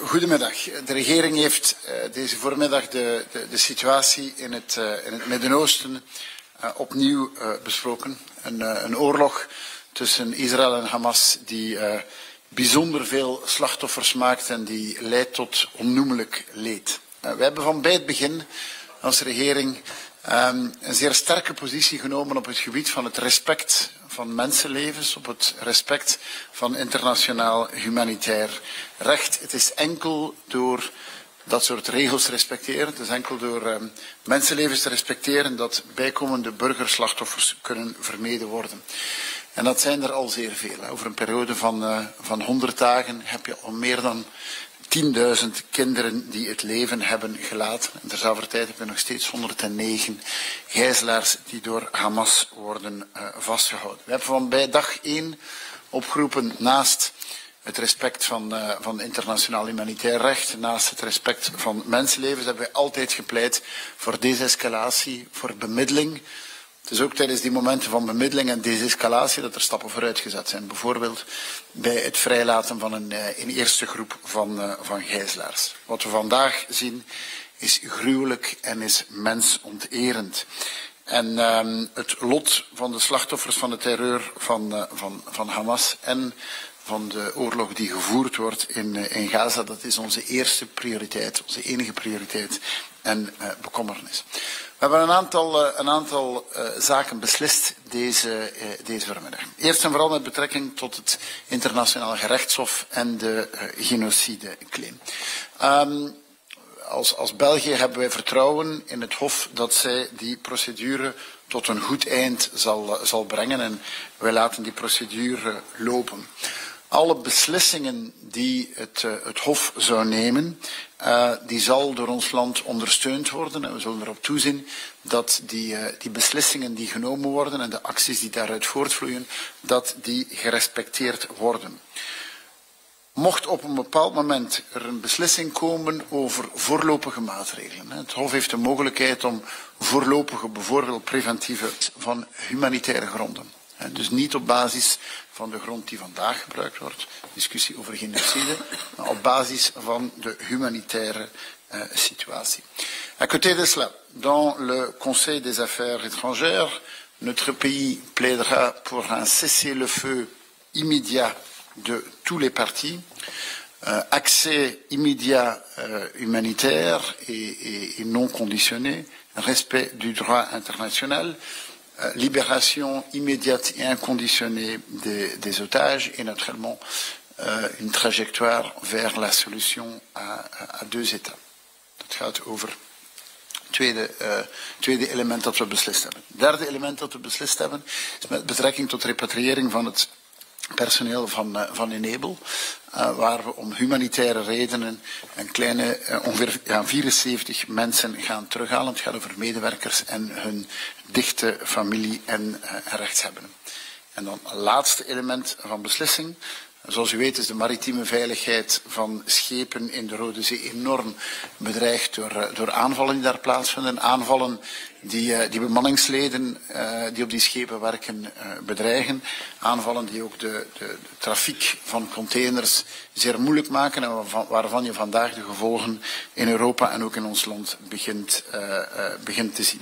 Goedemiddag. De regering heeft deze voormiddag de situatie in het Midden-Oosten opnieuw besproken. Een oorlog tussen Israël en Hamas die bijzonder veel slachtoffers maakt en die leidt tot onnoemelijk leed. We hebben van bij het begin als regering een zeer sterke positie genomen op het gebied van het respect van mensenlevens, op het respect van internationaal humanitair recht. Het is enkel door dat soort regels te respecteren, het is enkel door mensenlevens te respecteren dat bijkomende burgerslachtoffers kunnen vermeden worden. En dat zijn er al zeer veel. Over een periode van 100 dagen heb je al meer dan 10.000 kinderen die het leven hebben gelaten. En terzelfde tijd heb je nog steeds 109 gijzelaars die door Hamas worden vastgehouden. We hebben van bij dag 1 opgeroepen naast het respect van internationaal humanitair recht, naast het respect van mensenlevens, hebben wij altijd gepleit voor desescalatie, voor bemiddeling. Het is ook tijdens die momenten van bemiddeling en desescalatie dat er stappen vooruit gezet zijn. Bijvoorbeeld bij het vrijlaten van een eerste groep van gijzelaars. Wat we vandaag zien is gruwelijk en is mensonterend. En het lot van de slachtoffers van de terreur van Hamas en van de oorlog die gevoerd wordt in Gaza, dat is onze eerste prioriteit, onze enige prioriteit en bekommernis. We hebben een aantal zaken beslist deze voormiddag. Eerst en vooral met betrekking tot het internationaal gerechtshof en de genocideclaim. Als België hebben wij vertrouwen in het Hof dat zij die procedure tot een goed eind zal brengen en wij laten die procedure lopen. Alle beslissingen die het Hof zou nemen, die zal door ons land ondersteund worden en we zullen erop toezien dat die beslissingen die genomen worden en de acties die daaruit voortvloeien, dat die gerespecteerd worden. Mocht op een bepaald moment er een beslissing komen over voorlopige maatregelen. Het Hof heeft de mogelijkheid om voorlopige, bijvoorbeeld preventieve, van humanitaire gronden. Dus niet op basis van de grond die vandaag gebruikt wordt, discussie over genocide, maar op basis van de humanitaire situatie. À côté de cela, dans le Conseil des Affaires étrangères, notre pays plaidera pour un cessez-le-feu immédiat de tous les partis, accès immédiat humanitaire et non conditionné, respect du droit international, libération immédiate et inconditionnée des otages et naturellement une trajectoire vers la solution à 2 États. Dat gaat over het tweede element dat we beslist hebben. Het derde element dat we beslist hebben is met betrekking tot repatriëring van het personeel van Enable, waar we om humanitaire redenen een kleine, ongeveer 74 mensen gaan terughalen. Het gaat over medewerkers en hun dichte familie en rechtshebbenden. En dan het laatste element van beslissing. Zoals u weet is de maritieme veiligheid van schepen in de Rode Zee enorm bedreigd door aanvallen die daar plaatsvinden. Aanvallen die bemanningsleden die op die schepen werken bedreigen. Aanvallen die ook de trafiek van containers zeer moeilijk maken en waarvan je vandaag de gevolgen in Europa en ook in ons land begint te zien.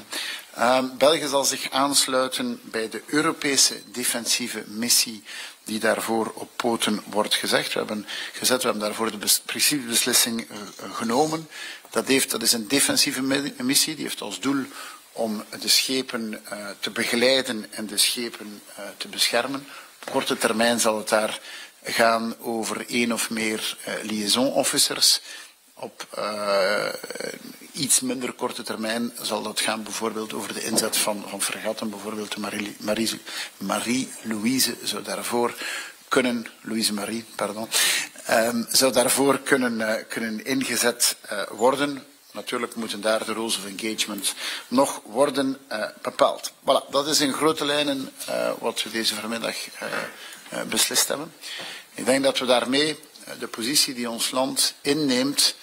België zal zich aansluiten bij de Europese defensieve missie die daarvoor op poten wordt gezet. We hebben daarvoor de principebeslissing genomen. Dat is een defensieve missie, die heeft als doel om de schepen te begeleiden en de schepen te beschermen. Op korte termijn zal het daar gaan over 1 of meer liaison officers. Op iets minder korte termijn zal dat gaan bijvoorbeeld over de inzet van fregatten, bijvoorbeeld de Marie-Louise zou daarvoor kunnen, Louise-Marie, pardon, zou daarvoor kunnen ingezet worden. Natuurlijk moeten daar de rules of engagement nog worden bepaald. Voilà, dat is in grote lijnen wat we deze vanmiddag beslist hebben. Ik denk dat we daarmee de positie die ons land inneemt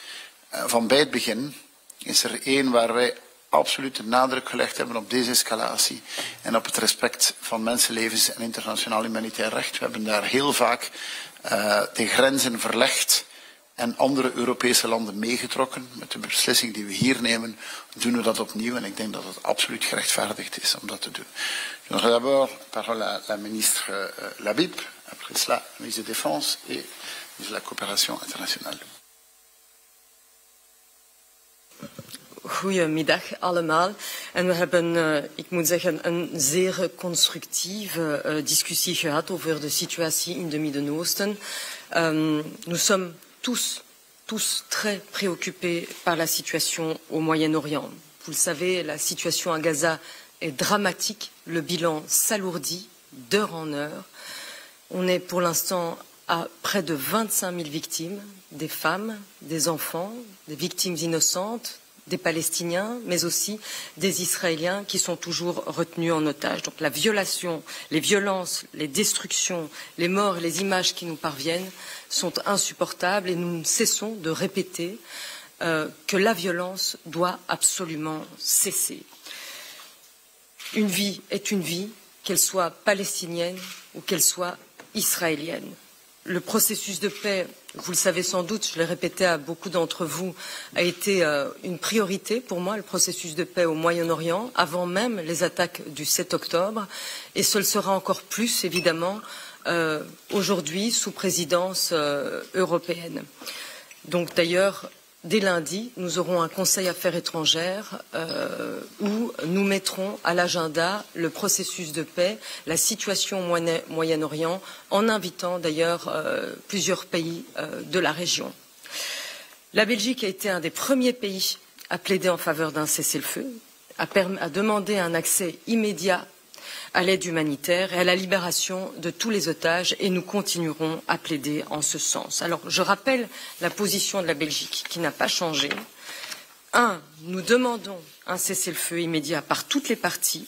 van bij het begin, is er één waar wij absoluut de nadruk gelegd hebben op desescalatie en op het respect van mensenlevens en internationaal humanitair recht. We hebben daar heel vaak de grenzen verlegd en andere Europese landen meegetrokken. Met de beslissing die we hier nemen, doen we dat opnieuw. En ik denk dat het absoluut gerechtvaardigd is om dat te doen. Je donnerai d'abord parole à la ministre Labib, après cela, ministre de Défense et ministre de la Coopération internationale. Goedemiddag allemaal. En we hebben, ik moet zeggen, een zeer constructieve discussie gehad over de situatie in het Midden-Oosten. Nous sommes tous très préoccupés par la situation au Moyen-Orient. Vous le savez, la situation à Gaza est dramatique. Le bilan s'alourdit d'heure en heure. On est pour l'instant à près de 25 000 victimes, des femmes, des enfants, des victimes innocentes, des Palestiniens, mais aussi des Israéliens qui sont toujours retenus en otage. Donc la violation, les violences, les destructions, les morts et les images qui nous parviennent sont insupportables et nous ne cessons de répéter que la violence doit absolument cesser. Une vie est une vie, qu'elle soit palestinienne ou qu'elle soit israélienne. Le processus de paix, vous le savez sans doute, je l'ai répété à beaucoup d'entre vous, a été une priorité pour moi, le processus de paix au Moyen-Orient, avant même les attaques du 7 octobre, et ce le sera encore plus, évidemment, aujourd'hui, sous présidence européenne. Donc d'ailleurs, dès lundi, nous aurons un Conseil Affaires étrangères où nous mettrons à l'agenda le processus de paix, la situation au Moyen-Orient, en invitant d'ailleurs plusieurs pays de la région. La Belgique a été un des premiers pays à plaider en faveur d'un cessez-le-feu, à demander un accès immédiat à l'aide humanitaire et à la libération de tous les otages, et nous continuerons à plaider en ce sens. Alors, je rappelle la position de la Belgique qui n'a pas changé. 1. Nous demandons un cessez-le-feu immédiat par toutes les parties,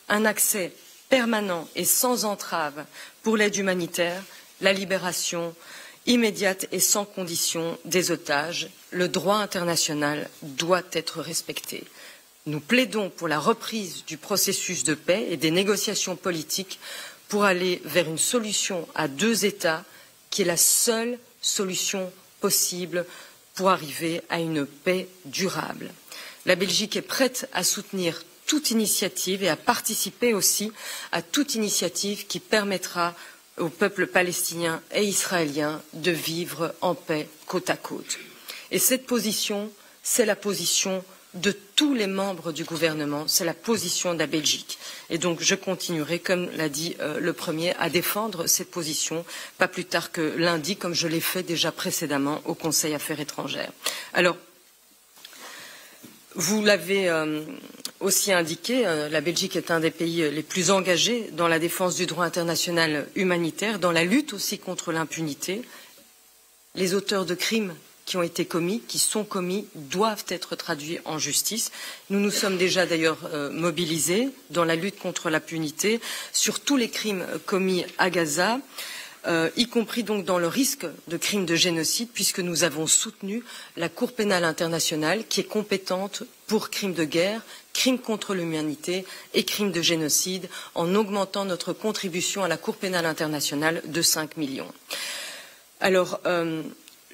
un accès permanent et sans entrave pour l'aide humanitaire, la libération immédiate et sans condition des otages. Le droit international doit être respecté. Nous plaidons pour la reprise du processus de paix et des négociations politiques pour aller vers une solution à deux États qui est la seule solution possible pour arriver à une paix durable. La Belgique est prête à soutenir toute initiative et à participer aussi à toute initiative qui permettra au peuple palestinien et israélien de vivre en paix côte à côte. Et cette position, c'est la position de tous les membres du gouvernement, c'est la position de la Belgique. Et donc je continuerai, comme l'a dit le Premier, à défendre cette position, pas plus tard que lundi, comme je l'ai fait déjà précédemment au Conseil Affaires étrangères. Alors, vous l'avez aussi indiqué, la Belgique est un des pays les plus engagés dans la défense du droit international humanitaire, dans la lutte aussi contre l'impunité. Les auteurs de crimes qui ont été commis, qui sont commis, doivent être traduits en justice. Nous nous sommes déjà d'ailleurs mobilisés dans la lutte contre l'impunité sur tous les crimes commis à Gaza, y compris donc dans le risque de crimes de génocide, puisque nous avons soutenu la Cour pénale internationale qui est compétente pour crimes de guerre, crimes contre l'humanité et crimes de génocide, en augmentant notre contribution à la Cour pénale internationale de 5 millions. Alors,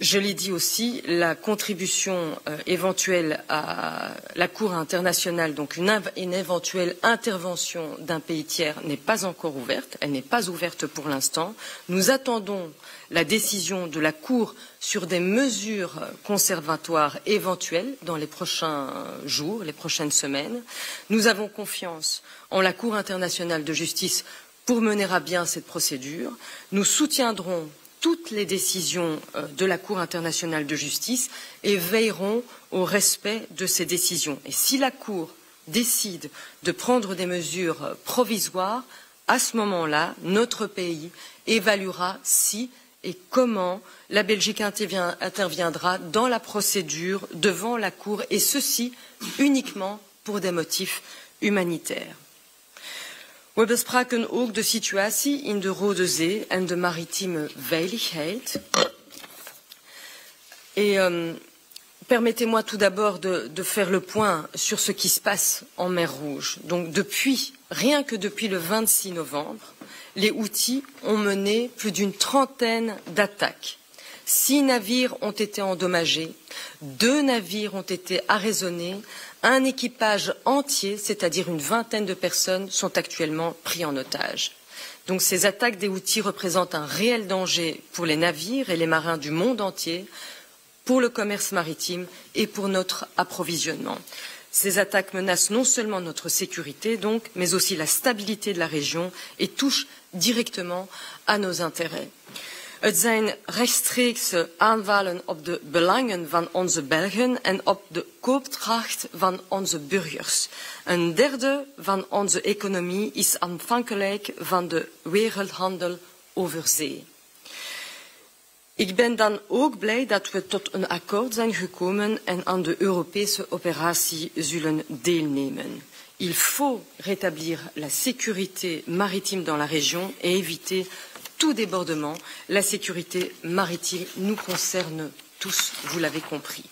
je l'ai dit aussi, la contribution éventuelle à la Cour internationale, donc une éventuelle intervention d'un pays tiers n'est pas encore ouverte, elle n'est pas ouverte pour l'instant. Nous attendons la décision de la Cour sur des mesures conservatoires éventuelles dans les prochains jours, les prochaines semaines. Nous avons confiance en la Cour internationale de justice pour mener à bien cette procédure. Nous soutiendrons toutes les décisions de la Cour internationale de justice et veilleront au respect de ces décisions. Et si la Cour décide de prendre des mesures provisoires, à ce moment-là, notre pays évaluera si et comment la Belgique interviendra dans la procédure devant la Cour, et ceci uniquement pour des motifs humanitaires. We bespraken ook de situatie in de Rode Zee en de maritieme veiligheid. Et permettez-moi tout d'abord de faire le point sur ce qui se passe en mer Rouge. Donc rien que depuis le 26 novembre, les Houthis ont mené plus d'une trentaine d'attaques. 6 navires ont été endommagés, 2 navires ont été arraisonnés, un équipage entier, c'est-à-dire une vingtaine de personnes, sont actuellement pris en otage. Donc ces attaques des Houthis représentent un réel danger pour les navires et les marins du monde entier, pour le commerce maritime et pour notre approvisionnement. Ces attaques menacent non seulement notre sécurité, donc, mais aussi la stabilité de la région et touchent directement à nos intérêts. Het zijn rechtstreekse aanvallen op de belangen van onze Belgen en op de koopkracht van onze burgers. Een derde van onze economie is afhankelijk van de wereldhandel over zee. Ik ben dan ook blij dat we tot een akkoord zijn gekomen en aan de Europese operatie zullen deelnemen. Il faut rétablir la sécurité maritime dans la région et éviter tout débordement. La sécurité maritime nous concerne tous, vous l'avez compris.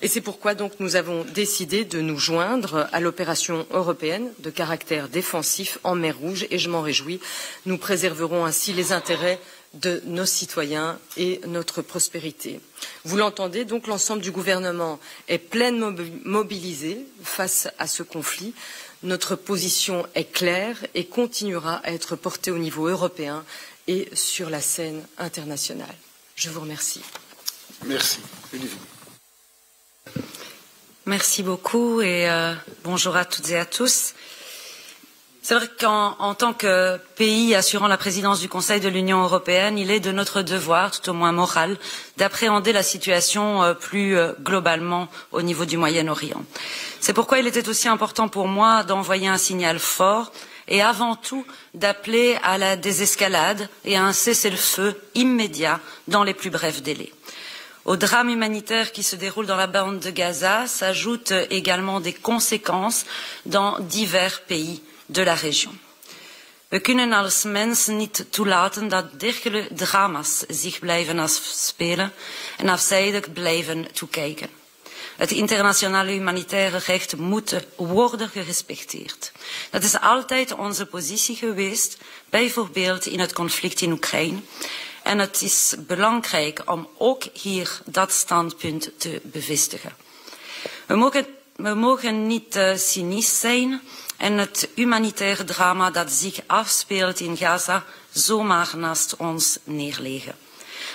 Et c'est pourquoi donc nous avons décidé de nous joindre à l'opération européenne de caractère défensif en mer Rouge et je m'en réjouis. Nous préserverons ainsi les intérêts de nos citoyens et notre prospérité. Vous l'entendez, donc l'ensemble du gouvernement est pleinement mobilisé face à ce conflit. Notre position est claire et continuera à être portée au niveau européen et sur la scène internationale. Je vous remercie. Merci. Olivier. Merci beaucoup et bonjour à toutes et à tous. C'est vrai qu'en tant que pays assurant la présidence du Conseil de l'Union européenne, il est de notre devoir, tout au moins moral, d'appréhender la situation plus globalement au niveau du Moyen-Orient. C'est pourquoi il était aussi important pour moi d'envoyer un signal fort et avant tout d'appeler à la désescalade et à un cessez-le-feu immédiat dans les plus brefs délais. Au drame humanitaire qui se déroule dans la bande de Gaza s'ajoutent également des conséquences dans divers pays de la région. We kunnen als mens niet toelaten dat dergelijke drama's zich blijven afspelen en afzijdig blijven toekijken. Het internationale humanitaire recht moet worden gerespecteerd. Dat is altijd onze positie geweest, bijvoorbeeld in het conflict in Oekraïne. En het is belangrijk om ook hier dat standpunt te bevestigen. We mogen niet cynisch zijn en het humanitaire drama dat zich afspeelt in Gaza zomaar naast ons neerleggen.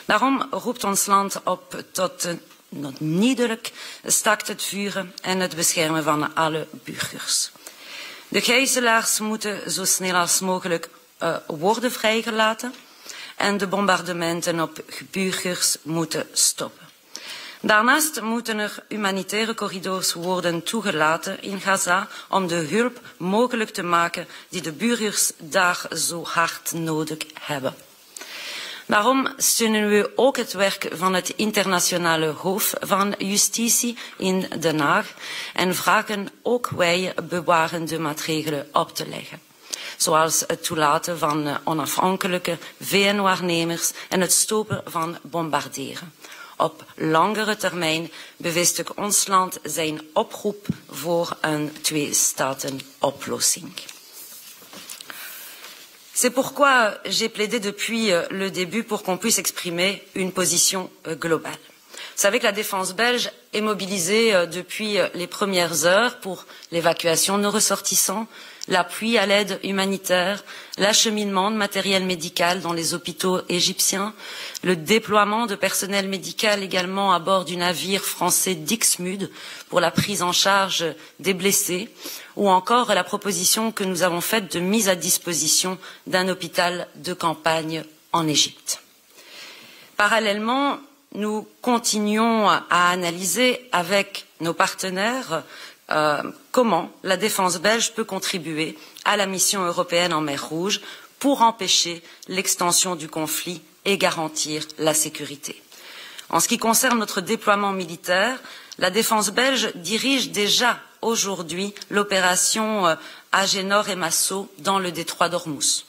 Daarom roept ons land op tot onmiddellijk staakt het vuren en het beschermen van alle burgers. De gijzelaars moeten zo snel als mogelijk worden vrijgelaten en de bombardementen op burgers moeten stoppen. Daarnaast moeten er humanitaire corridors worden toegelaten in Gaza om de hulp mogelijk te maken die de burgers daar zo hard nodig hebben. Daarom steunen we ook het werk van het internationale Hof van Justitie in Den Haag en vragen ook wij bewarende maatregelen op te leggen. Zoals het toelaten van onafhankelijke VN-waarnemers en het stoppen van bombarderen. Op langere termijn bevestigt ons land zijn oproep voor een twee-staten-oplossing. C'est pourquoi j'ai plaidé depuis le début pour qu'on puisse exprimer une position globale. Vous savez que la défense belge est mobilisée depuis les premières heures pour l'évacuation de nos ressortissants, l'appui à l'aide humanitaire, l'acheminement de matériel médical dans les hôpitaux égyptiens, le déploiement de personnel médical également à bord du navire français Dixmude pour la prise en charge des blessés, ou encore la proposition que nous avons faite de mise à disposition d'un hôpital de campagne en Égypte. Parallèlement, nous continuons à analyser avec nos partenaires comment la défense belge peut contribuer à la mission européenne en mer Rouge pour empêcher l'extension du conflit et garantir la sécurité. En ce qui concerne notre déploiement militaire, la défense belge dirige déjà aujourd'hui l'opération Agenor Emasso dans le détroit d'Ormuz.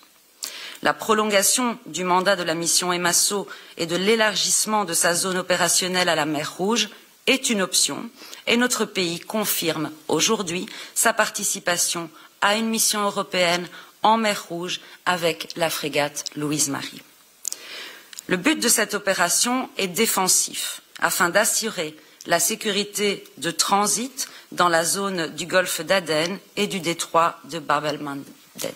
La prolongation du mandat de la mission Emasso et de l'élargissement de sa zone opérationnelle à la mer Rouge est une option et notre pays confirme aujourd'hui sa participation à une mission européenne en mer Rouge avec la frégate Louise Marie. Le but de cette opération est défensif, afin d'assurer la sécurité de transit dans la zone du golfe d'Aden et du détroit de Bab el-Mandeb.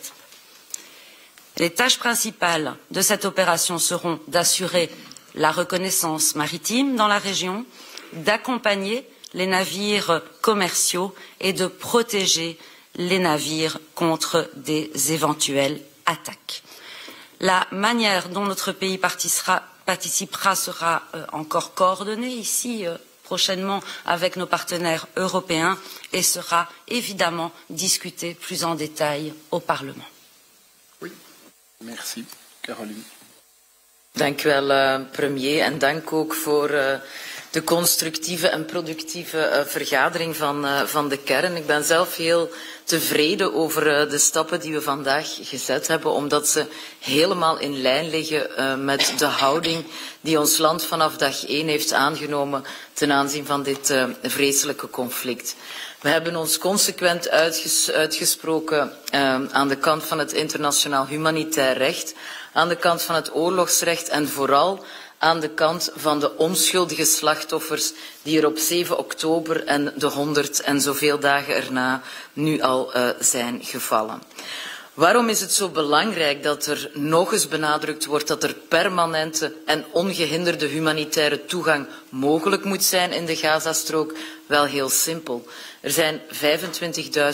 Les tâches principales de cette opération seront d'assurer la reconnaissance maritime dans la région, d'accompagner les navires commerciaux et de protéger les navires contre des éventuelles attaques. La manière dont notre pays participera sera encore coordonnée ici prochainement avec nos partenaires européens et sera évidemment discutée plus en détail au Parlement. Oui, merci. Caroline. Dank u wel, premier, en dank ook voor de constructieve en productieve vergadering van de kern. Ik ben zelf heel tevreden over de stappen die we vandaag gezet hebben, omdat ze helemaal in lijn liggen met de houding die ons land vanaf dag 1 heeft aangenomen ten aanzien van dit vreselijke conflict. We hebben ons consequent uitgesproken aan de kant van het internationaal humanitair recht, aan de kant van het oorlogsrecht en vooral aan de kant van de onschuldige slachtoffers die er op 7 oktober en de 100 en zoveel dagen erna nu al zijn gevallen. Waarom is het zo belangrijk dat er nog eens benadrukt wordt dat er permanente en ongehinderde humanitaire toegang mogelijk moet zijn in de Gazastrook? Wel heel simpel. Er zijn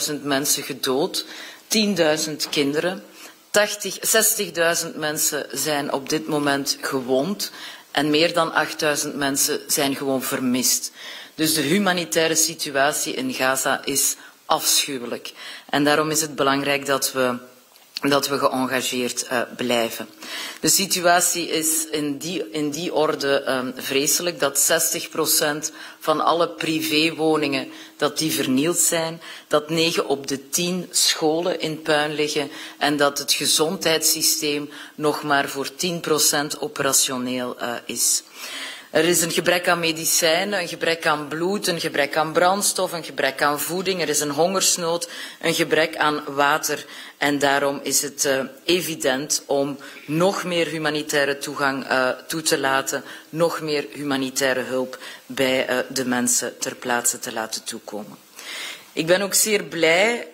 25.000 mensen gedood, 10.000 kinderen, 60.000 mensen zijn op dit moment gewond en meer dan 8.000 mensen zijn gewoon vermist. Dus de humanitaire situatie in Gaza is afschuwelijk. En daarom is het belangrijk dat we geëngageerd blijven. De situatie is in die orde vreselijk dat 60% van alle privéwoningen die vernield zijn, dat 9 op de 10 scholen in puin liggen en dat het gezondheidssysteem nog maar voor 10% operationeel is. Er is een gebrek aan medicijnen, een gebrek aan bloed, een gebrek aan brandstof, een gebrek aan voeding, er is een hongersnood, een gebrek aan water. En daarom is het evident om nog meer humanitaire toegang toe te laten, nog meer humanitaire hulp bij de mensen ter plaatse te laten toekomen. Ik ben ook zeer blij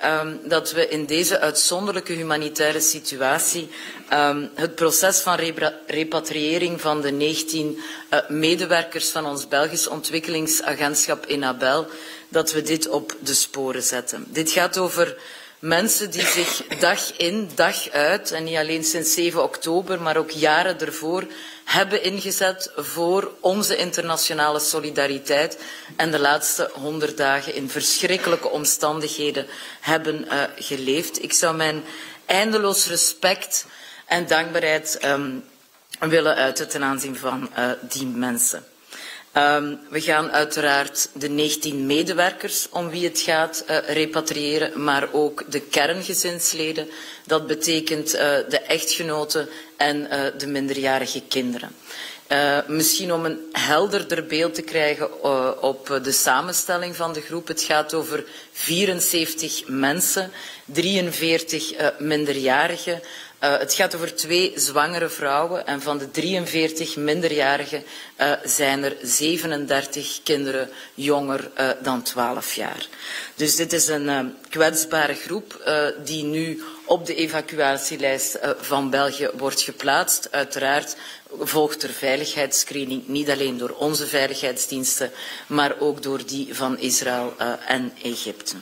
dat we in deze uitzonderlijke humanitaire situatie het proces van repatriëring van de 19 medewerkers van ons Belgisch ontwikkelingsagentschap Enabel, dat we dit op de sporen zetten. Dit gaat over mensen die zich dag in, dag uit, en niet alleen sinds 7 oktober, maar ook jaren ervoor, hebben ingezet voor onze internationale solidariteit en de laatste 100 dagen in verschrikkelijke omstandigheden hebben geleefd. Ik zou mijn eindeloos respect en dankbaarheid willen uiten ten aanzien van die mensen. We gaan uiteraard de 19 medewerkers om wie het gaat repatriëren, maar ook de kerngezinsleden. Dat betekent de echtgenoten en de minderjarige kinderen. Misschien om een helderder beeld te krijgen op de samenstelling van de groep. Het gaat over 74 mensen, 43 minderjarigen. Het gaat over 2 zwangere vrouwen en van de 43 minderjarigen zijn er 37 kinderen jonger dan 12 jaar. Dus dit is een kwetsbare groep die nu op de evacuatielijst van België wordt geplaatst. Uiteraard volgt er veiligheidsscreening niet alleen door onze veiligheidsdiensten, maar ook door die van Israël en Egypte.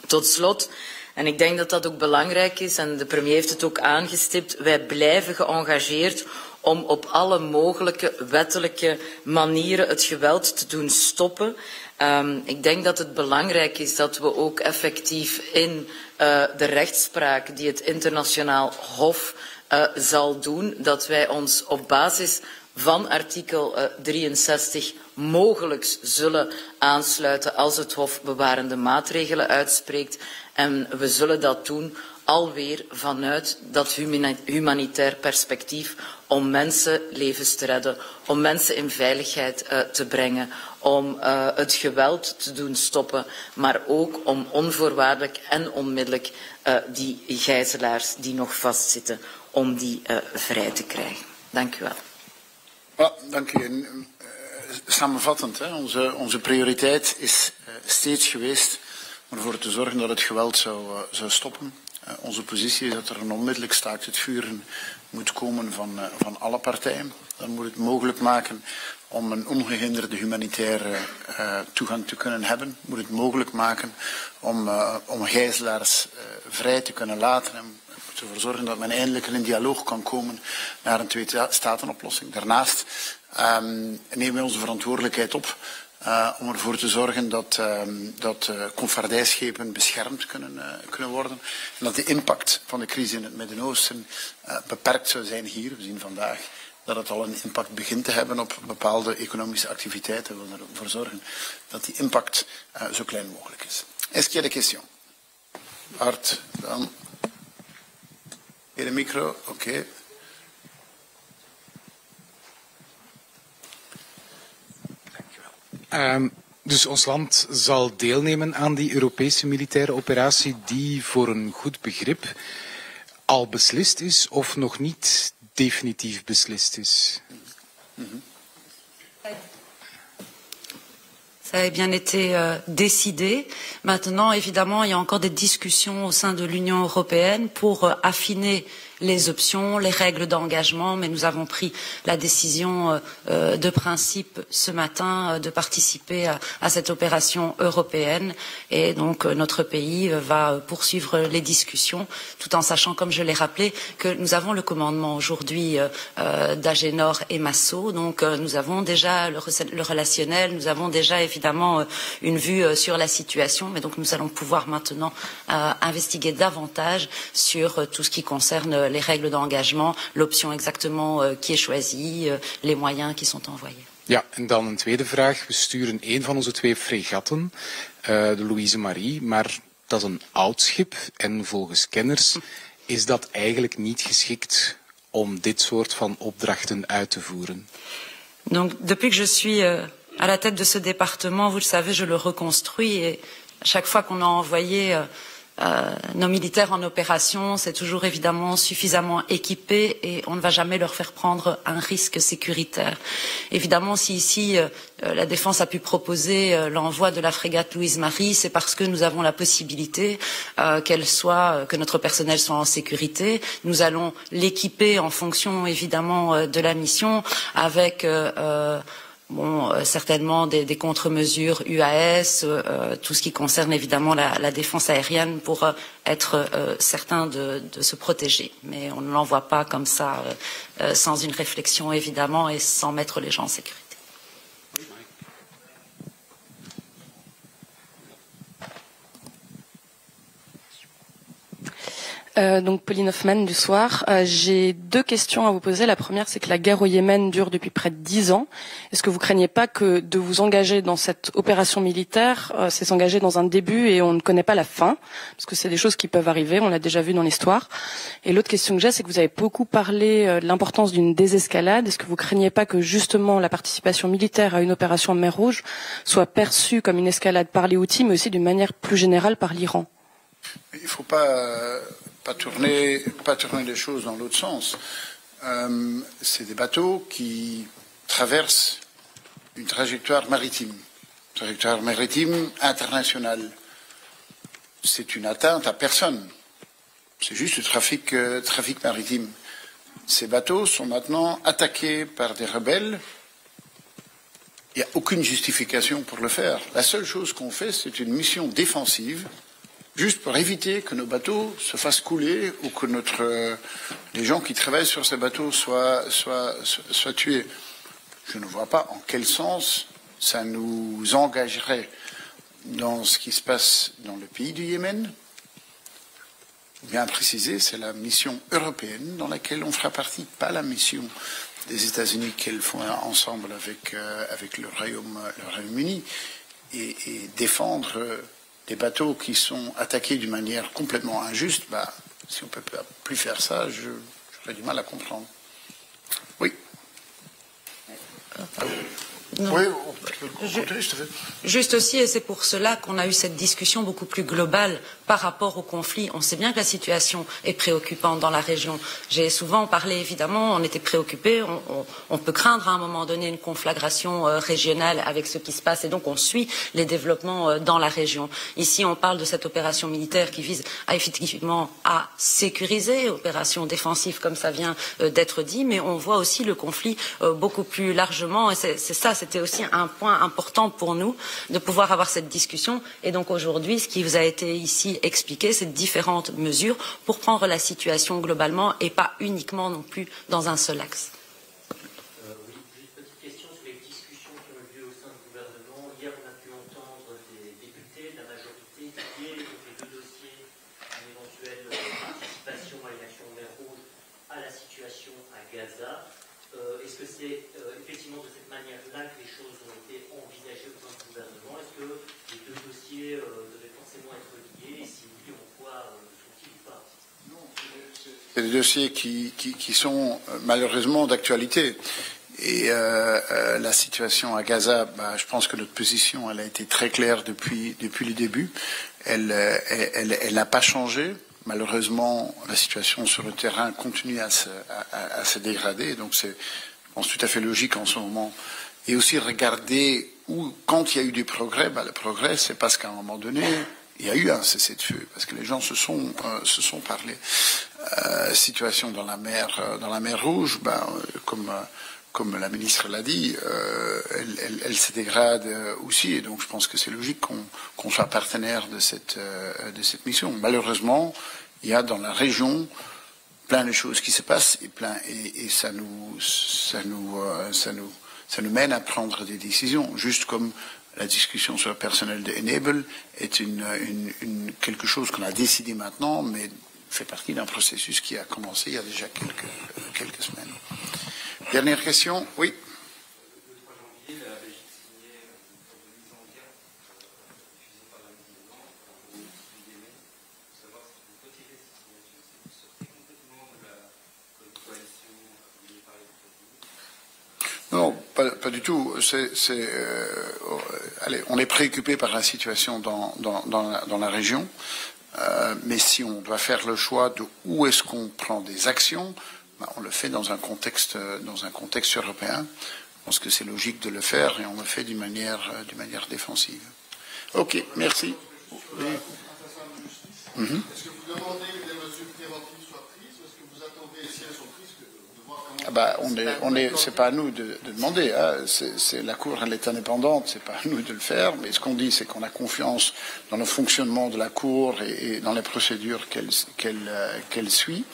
Tot slot, en ik denk dat dat ook belangrijk is, en de premier heeft het ook aangestipt, wij blijven geëngageerd om op alle mogelijke wettelijke manieren het geweld te doen stoppen. Ik denk dat het belangrijk is dat we ook effectief in de rechtspraak die het internationaal hof zal doen, dat wij ons op basis van artikel 63 mogelijk zullen aansluiten als het Hof bewarende maatregelen uitspreekt. En we zullen dat doen alweer vanuit dat humanitair perspectief om mensenlevens te redden, om mensen in veiligheid te brengen, om het geweld te doen stoppen, maar ook om onvoorwaardelijk en onmiddellijk die gijzelaars die nog vastzitten, om die vrij te krijgen. Dank u wel. Voilà, dank u. Samenvattend, onze prioriteit is steeds geweest om ervoor te zorgen dat het geweld zou stoppen. Onze positie is dat er een onmiddellijk staakt het vuren moet komen van alle partijen. Dan moet het mogelijk maken om een ongehinderde humanitaire toegang te kunnen hebben. Moet het mogelijk maken om gijzelaars vrij te kunnen laten en ervoor zorgen dat men eindelijk in een dialoog kan komen naar een twee-statenoplossing. Daarnaast nemen wij onze verantwoordelijkheid op om ervoor te zorgen dat koopvaardijschepen beschermd kunnen worden. En dat de impact van de crisis in het Midden-Oosten beperkt zou zijn hier. We zien vandaag dat het al een impact begint te hebben op bepaalde economische activiteiten. We willen ervoor zorgen dat die impact zo klein mogelijk is. Est-ce qu'il y a des questions? Bart, dan. De micro, oké. Dus ons land zal deelnemen aan die Europese militaire operatie die voor een goed begrip al beslist is of nog niet definitief beslist is. Ça a bien été décidé. Maintenant, évidemment, il y a encore des discussions au sein de l'Union européenne pour affiner les options, les règles d'engagement, mais nous avons pris la décision de principe ce matin de participer à cette opération européenne et donc notre pays va poursuivre les discussions tout en sachant, comme je l'ai rappelé, que nous avons le commandement aujourd'hui d'Agenor et Massot, donc nous avons déjà le relationnel, nous avons déjà évidemment une vue sur la situation, mais donc nous allons pouvoir maintenant investiguer davantage sur tout ce qui concerne les règles d'engagement, l'option exactement qui est choisie, les moyens qui sont envoyés. Ja, en dan een tweede vraag. We sturen een van onze 2 fregatten, de Louise Marie, maar dat is een oud schip en volgens kenners is dat eigenlijk niet geschikt om dit soort van opdrachten uit te voeren. Donc, depuis que je suis à la tête de ce département, vous le savez, je le reconstruis et à chaque fois qu'on a envoyé nos militaires en opération, c'est toujours évidemment suffisamment équipé et on ne va jamais leur faire prendre un risque sécuritaire. Évidemment, si ici la défense a pu proposer l'envoi de la frégate Louise Marie, c'est parce que nous avons la possibilité que notre personnel soit en sécurité. Nous allons l'équiper en fonction évidemment de la mission avec certainement des contre-mesures UAS, tout ce qui concerne évidemment la défense aérienne pour être certain de se protéger. Mais on ne l'envoie pas comme ça, sans une réflexion évidemment et sans mettre les gens en sécurité. Donc Pauline Hoffman du Soir. J'ai 2 questions à vous poser. La première, c'est que la guerre au Yémen dure depuis près de 10 ans. Est-ce que vous craignez pas que de vous engager dans cette opération militaire, c'est s'engager dans un début et on ne connaît pas la fin? Parce que c'est des choses qui peuvent arriver, on l'a déjà vu dans l'histoire. Et l'autre question que j'ai, c'est que vous avez beaucoup parlé de l'importance d'une désescalade. Est-ce que vous craignez pas que justement la participation militaire à une opération en mer Rouge soit perçue comme une escalade par les Houthis, mais aussi d'une manière plus générale par l'Iran? Il ne faut pas tourner les choses dans l'autre sens. C'est des bateaux qui traversent une trajectoire maritime internationale. C'est une atteinte à personne. C'est juste du trafic maritime. Ces bateaux sont maintenant attaqués par des rebelles. Il n'y a aucune justification pour le faire. La seule chose qu'on fait, c'est une mission défensive, juste pour éviter que nos bateaux se fassent couler ou que les gens qui travaillent sur ces bateaux soient tués. Je ne vois pas en quel sens ça nous engagerait dans ce qui se passe dans le pays du Yémen. Bien précisé, c'est la mission européenne dans laquelle on fera partie, pas la mission des États-Unis qu'elles font ensemble avec le Royaume-Uni et défendre des bateaux qui sont attaqués d'une manière complètement injuste, si on ne peut plus faire ça, j'aurais du mal à comprendre. Oui. Non. Oui, Juste aussi, et c'est pour cela qu'on a eu cette discussion beaucoup plus globale par rapport au conflit. On sait bien que la situation est préoccupante dans la région. J'ai souvent parlé, évidemment, on était préoccupés, on peut craindre à un moment donné une conflagration régionale avec ce qui se passe, et donc on suit les développements dans la région. Ici, on parle de cette opération militaire qui vise effectivement à sécuriser, opération défensive comme ça vient d'être dit, mais on voit aussi le conflit beaucoup plus largement, et c'était aussi un point important pour nous de pouvoir avoir cette discussion. Et donc aujourd'hui, ce qui vous a été ici expliqué, c'est différentes mesures pour prendre la situation globalement et pas uniquement non plus dans un seul axe. Oui, juste une petite question sur les discussions qui ont eu lieu au sein du gouvernement. Hier, on a pu entendre des députés de la majorité lier les deux dossiers d'une éventuelle participation à l'élection en mer Rouge à la situation à Gaza. Est-ce que c'est effectivement de cette manière-là que les choses ont été envisagées au sein du gouvernement? Est-ce que les deux dossiers devaient forcément être liés? Et si oui, en quoi sont-ils ou pas? Non, c'est des dossiers qui sont malheureusement d'actualité. Et la situation à Gaza, je pense que notre position, elle a été très claire depuis le début. Elle n'a pas changé. Malheureusement, la situation sur le terrain continue à se dégrader. Donc c'est, je pense, tout à fait logique en ce moment. Et aussi regarder quand il y a eu des progrès, le progrès, c'est parce qu'à un moment donné, il y a eu un cessez-le-feu, parce que les gens se sont parlé. Situation dans la mer Rouge, comme la ministre l'a dit, elle se dégrade aussi, et donc je pense que c'est logique qu'on soit partenaire de cette mission. Malheureusement, il y a dans la région plein de choses qui se passent et ça nous mène à prendre des décisions, juste comme la discussion sur le personnel de Enable est quelque chose qu'on a décidé maintenant, mais fait partie d'un processus qui a commencé il y a déjà quelques semaines. Dernière question, oui. Le 3 janvier, la Belgique signait une mise en garde diffusée par la mise en garde au Yémen, pour savoir si vous retirez cette signature, si vous sortez complètement de la coalition menée par les États-Unis. Non, pas du tout. Allez, on est préoccupé par la situation dans la région, mais si on doit faire le choix de où est-ce qu'on prend des actions, on le fait dans un contexte européen. Je pense que c'est logique de le faire et on le fait d'une manière défensive. Ok, merci. Oui. Est-ce que vous demandez que des mesures préventives soient prises ou est-ce que vous attendez, si elles sont prises, de voir comment... c'est pas à nous de demander. Hein. C'est la Cour, elle est indépendante, c'est pas à nous de le faire. Mais ce qu'on dit, c'est qu'on a confiance dans le fonctionnement de la Cour et dans les procédures qu'elle suit.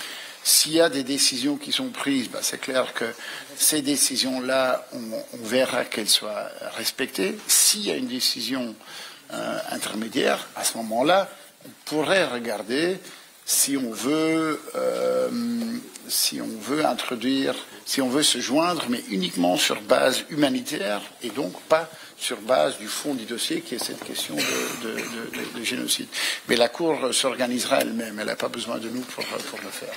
S'il y a des décisions qui sont prises, c'est clair que ces décisions-là, on verra qu'elles soient respectées. S'il y a une décision intermédiaire, à ce moment-là, on pourrait regarder si on veut introduire, si on veut se joindre, mais uniquement sur base humanitaire et donc pas sur base du fond du dossier qui est cette question de génocide. Mais la Cour s'organisera elle-même, elle n'a pas besoin de nous pour le faire.